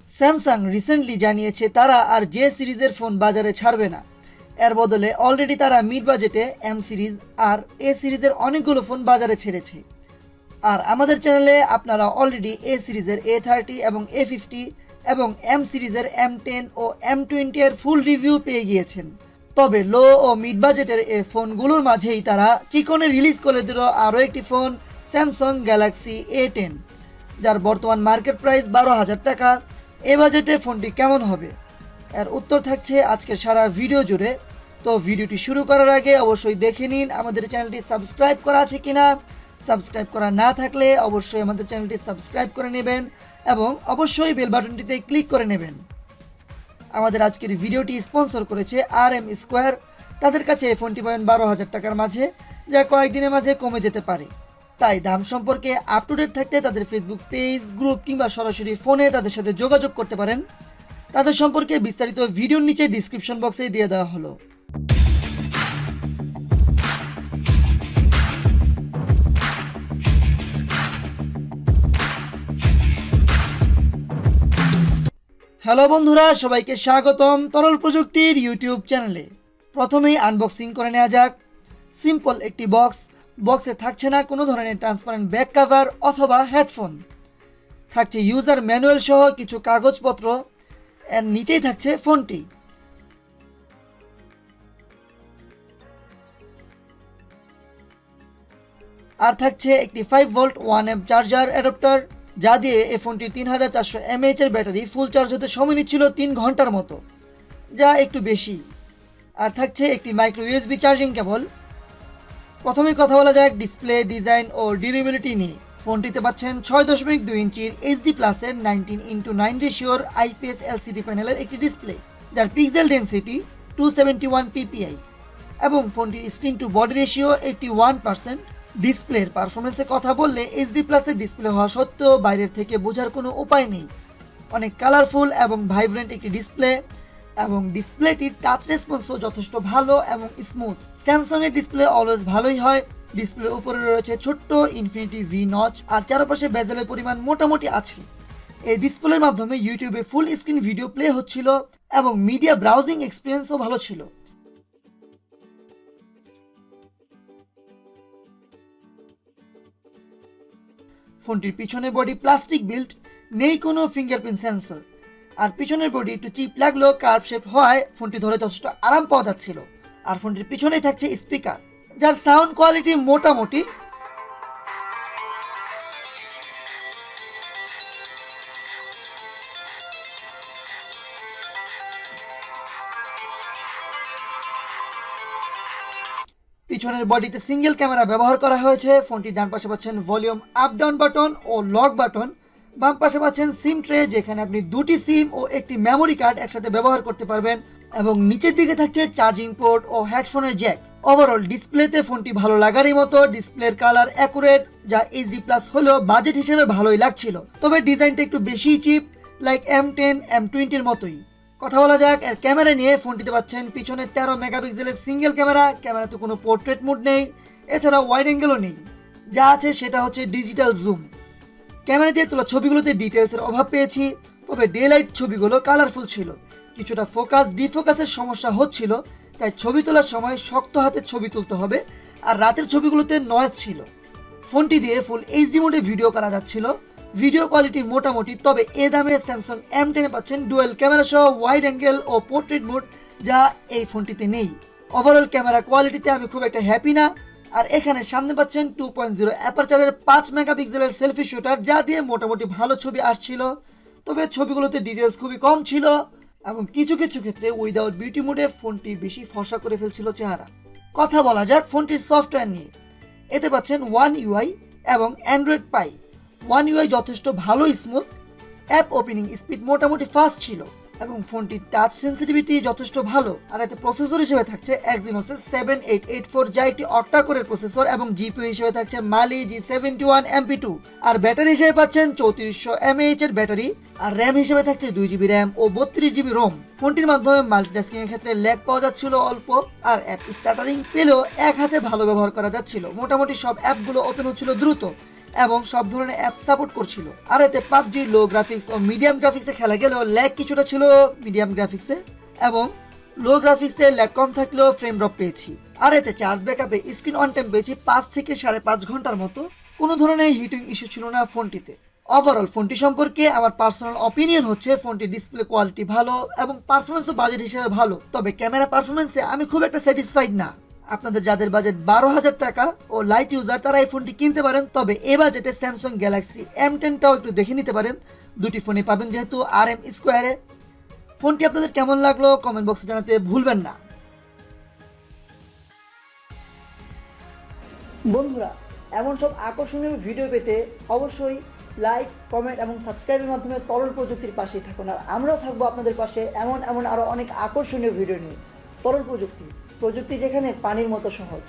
Samsung recently জানিয়েছে তারা আর J সিরিজের ফোন বাজারে ছাড়বে না। এর বদলে অলরেডি তারা মিড বাজেটে এম সিরিজ আর এ সিরিজের অনেকগুলো ফোন বাজারে ছেড়েছে। আর আমাদের চ্যানেলে আপনারা অলরেডি এ সিরিজের A30 এবং A50 এবং এম সিরিজের M10 ও M20 এর ফুল রিভিউ পেয়ে গিয়েছেন। তবে লো ও মিড বাজেটের এই ফোনগুলোর মাঝেই তারা চিকনে রিলিজ করে দিল আরও একটি ফোন, স্যামসাং গ্যালাক্সি A10, যার বর্তমান মার্কেট প্রাইস 12,000 টাকা। এ বাজেটে ফোনটি কেমন হবে, এর উত্তর থাকছে আজকের সারা ভিডিও জুড়ে। তো ভিডিওটি শুরু করার আগে অবশ্যই দেখে নিন আমাদের চ্যানেলটি সাবস্ক্রাইব করা আছে কিনা। সাবস্ক্রাইব করা না থাকলে অবশ্যই আমাদের চ্যানেলটি সাবস্ক্রাইব করে নেবেন এবং অবশ্যই বেল বাটনটিতে ক্লিক করে নেবেন। আমাদের আজকের ভিডিওটি স্পন্সর করেছে RM স্কোয়ার। তাদের কাছে এই ফোনটি পাবেন 12,000 টাকার মাঝে, যা কয়েকদিনের মাঝে কমে যেতে পারে। তাই দাম সম্পর্কে আপ টু ডেট থাকতে তাদের ফেসবুক পেজ, গ্রুপ কিংবা সরাসরি ফোনে তাদের সাথে যোগাযোগ করতে পারেন। তাদের সম্পর্কে বিস্তারিত ভিডিওর নিচে ডিসক্রিপশন বক্সে দিয়ে দেওয়া হলো। হ্যালো বন্ধুরা, সবাইকে স্বাগতম তরল প্রযুক্তির ইউটিউব চ্যানেলে। প্রথমেই আনবক্সিং করে নেওয়া যাক। সিম্পল একটি বক্সে থাকছে না কোনো ধরনের ট্রান্সপারেন্ট ব্যাক কভার অথবা হেডফোন। থাকছে ইউজার ম্যানুয়াল সহ কিছু কাগজপত্র। এর নিচেই থাকছে ফোনটি। আর থাকছে একটি 5 ভোল্ট 1 amp চার্জার অ্যাডাপ্টার, যা দিয়ে এই ফোনটির 3400 mAh এর ব্যাটারি ফুল চার্জ হতে সময় নিচ্ছিল 3 ঘন্টার মতো, যা একটু বেশি। আর থাকছে একটি মাইক্রো USB চার্জিং কেবল। প্রথমে কথা বলা যাক ডিসপ্লে, ডিজাইন ও ডিউরেবিলিটি নিয়ে। ফোনটিতে পাচ্ছেন 6.2 ইঞ্চির HD প্লাসের 19:9 রেশিওর IPS LCD প্যানেলের একটি ডিসপ্লে, যার পিক্সেল ডেন্সিটি 271 ppi এবং ফোনটির স্ক্রিন টু বডি রেশিও 81%। ডিসপ্লের পারফরমেন্সের কথা বললে HD প্লাসের ডিসপ্লে হওয়া সত্ত্বেও বাইরের থেকে বোঝার কোনো উপায় নেই। অনেক কালারফুল এবং ভাইব্রেন্ট একটি ডিসপ্লে, এবং ডিসপ্লেটির টাচ রেসপন্সও যথেষ্ট ভালো এবং স্মুথ। স্যামসাংয়ের ডিসপ্লে অলওয়েজ ভালোই হয়। ডিসপ্লের উপরে রয়েছে ছোট্ট ইনফিনিটি ভি নচ, আর চারপাশে বেজেলের পরিমাণ মোটামুটি আছে। এই ডিসপ্লের মাধ্যমে ইউটিউবে ফুল স্ক্রিন ভিডিও প্লে হচ্ছিল এবং মিডিয়া ব্রাউজিং এক্সপিরিয়েন্সও ভালো ছিল। ফোনটির পিছনের বডি প্লাস্টিক বিল্ড, নেই কোনো ফিঙ্গারপ্রিন্ট সেন্সর। আর পিছনের বডি একটু চিপ লাগলেও কার্ভ শেপ হওয়ায় ফোনটি ধরে যথেষ্ট আরাম পাওয়া যাচ্ছিল। আর ফোনটির পিছনেই থাকছে স্পিকার, যার সাউন্ড কোয়ালিটি মোটামুটি। পিছনের বডিতে সিঙ্গেল ক্যামেরা ব্যবহার করা হয়েছে। ফোনটির ডান পাশে পাচ্ছেন volume up down button oh lock button. বাম পাশে পাচ্ছেন সিম ট্রে, যেখানে আপনি দুটি সিম ও একটি মেমোরি কার্ড একসাথে ব্যবহার করতে পারবেন। এবং নিচের দিকে থাকছে চার্জিং পোর্ট ও হেডফোনের জ্যাক। ওভারঅল ডিসপ্লেতে ফোনটি ভালো লাগারই মতো। ডিসপ্লের কালার অ্যাকুরেট, যা HD প্লাস হলেও বাজেট হিসেবে ভালোই লাগছিল। তবে ডিজাইনটা একটু বেশি চিপ, লাইক M10 M20 এর মতোই। কথা বলা যাক এর ক্যামেরা নিয়ে। ফোনটিতে পাচ্ছেন পিছনে 13 মেগাপিক্সেলের সিঙ্গেল ক্যামেরা। ক্যামেরাতে কোনো পোর্ট্রেট মোড নেই, এছাড়া ওয়াইড অ্যাঙ্গেলও নেই। যা আছে সেটা হচ্ছে ডিজিটাল জুম। ক্যামেরা দিয়ে তোলা ছবিগুলোতে ডিটেলসের অভাব পেয়েছি, তবে ডে লাইট ছবিগুলো কালারফুল ছিল। কিছুটা ফোকাস ডিফোকাসের সমস্যা হচ্ছিল, তাই ছবি তোলার সময় শক্ত হাতে ছবি তুলতে হবে। আর রাতের ছবিগুলোতে নয়েজ ছিল। ফোনটি দিয়ে ফুল HD মোডে ভিডিও করা যাচ্ছিল। ভিডিও কোয়ালিটি মোটামুটি, তবে এ দামে স্যামসাং M10 পাচ্ছেন ডুয়েল ক্যামেরা সহ ওয়াইড অ্যাঙ্গেল ও পোর্ট্রেট মোড, যা এই ফোনটিতে নেই। ওভারঅল ক্যামেরা কোয়ালিটিতে আমি খুব একটা হ্যাপি না। আর এখানে সামনে পাচ্ছেন 2.0 অ্যাপারচারের 5 মেগাপিক্সেলের সেলফি শুটার, যা দিয়ে মোটামুটি ভালো ছবি আসছিল। তবে ছবিগুলোতে ডিটেলস খুবই কম ছিল এবং কিছু কিছু ক্ষেত্রে উইদাউট বিউটি মোডে ফোনটি বেশি ফর্সা করে ফেলছিল চেহারা। কথা বলা যাক ফোনটির সফটওয়্যার নিয়ে। এতে পাচ্ছেন One UI এবং অ্যান্ড্রয়েড পাই। One UI যথেষ্ট ভালো স্মুথ। অ্যাপ ওপেনিং স্পিড মোটামুটি ফাস্ট ছিল এবং ফোনটির টাচ সেন্সিটিভিটি যথেষ্ট ভালো। আর এতে প্রসেসর হিসেবে থাকছে Exynos 7884, যা একটি Octa কোরের প্রসেসর, এবং জিপিইউ হিসেবে থাকছে Mali-G71 MP2। আর ব্যাটারি হিসেবে পাচ্ছেন 3400 mAh এর ব্যাটারি। আর র্যাম হিসেবে থাকছে 2GB র্যাম ও 32GB রোম। ফোনটির মাধ্যমে মাল্টিটাস্কিং এর ক্ষেত্রে ল্যাগ পাওয়া যাচ্ছিল অল্প, আর অ্যাপ স্টার্টারিং পেলেও এক হাতে ভালো ব্যবহার করা যাচ্ছিল। মোটামুটি সব অ্যাপগুলো ওপেন হচ্ছিল দ্রুত এবং সব ধরনের অ্যাপ সাপোর্ট করছিল। আর এতে পাবজি লো গ্রাফিক্স ও মিডিয়াম গ্রাফিক্সে খেলা গেলেও ল্যাগ কিছুটা ছিল মিডিয়াম গ্রাফিক্সে, এবং লো গ্রাফিক্সে ল্যাগ কম থাকলেও ফ্রেম ড্রপ পেয়েছি। আর এতে চার্জ ব্যাকআপে স্ক্রিন অন টাইম পেয়েছি 5 থেকে 5.5 ঘন্টার মতো। কোনো ধরনের হিটিং ইস্যু ছিল না ফোনটিতে। ওভারঅল ফোনটি সম্পর্কে আমার পার্সোনাল অপিনিয়ন হচ্ছে ফোনটির ডিসপ্লে কোয়ালিটি ভালো এবং পারফরমেন্সও বাজেট হিসেবে ভালো, তবে ক্যামেরা পারফরমেন্সে আমি খুব একটা স্যাটিসফাইড না। আপনাদের যাদের বাজেট 12,000 টাকা ও লাইট ইউজার তারা এই ফোনটি কিনতে পারেন, তবে এ বাজেটে স্যামসাং গ্যালাক্সি M10টাও একটু দেখে নিতে পারেন। দুটি ফোনই পাবেন যেহেতু RM স্কোয়ারে। ফোনটি আপনাদের কেমন লাগলো কমেন্ট বক্সে জানাতে ভুলবেন না। বন্ধুরা, এমন সব আকর্ষণীয় ভিডিও পেতে অবশ্যই লাইক, কমেন্ট এবং সাবস্ক্রাইবের মাধ্যমে তরল প্রযুক্তির পাশেই থাকুন। আর আমরাও থাকবো আপনাদের পাশে এমন আরও অনেক আকর্ষণীয় ভিডিও নিয়ে। তরল প্রযুক্তি, প্রযুক্তি যেখানে পানির মতো সহজ।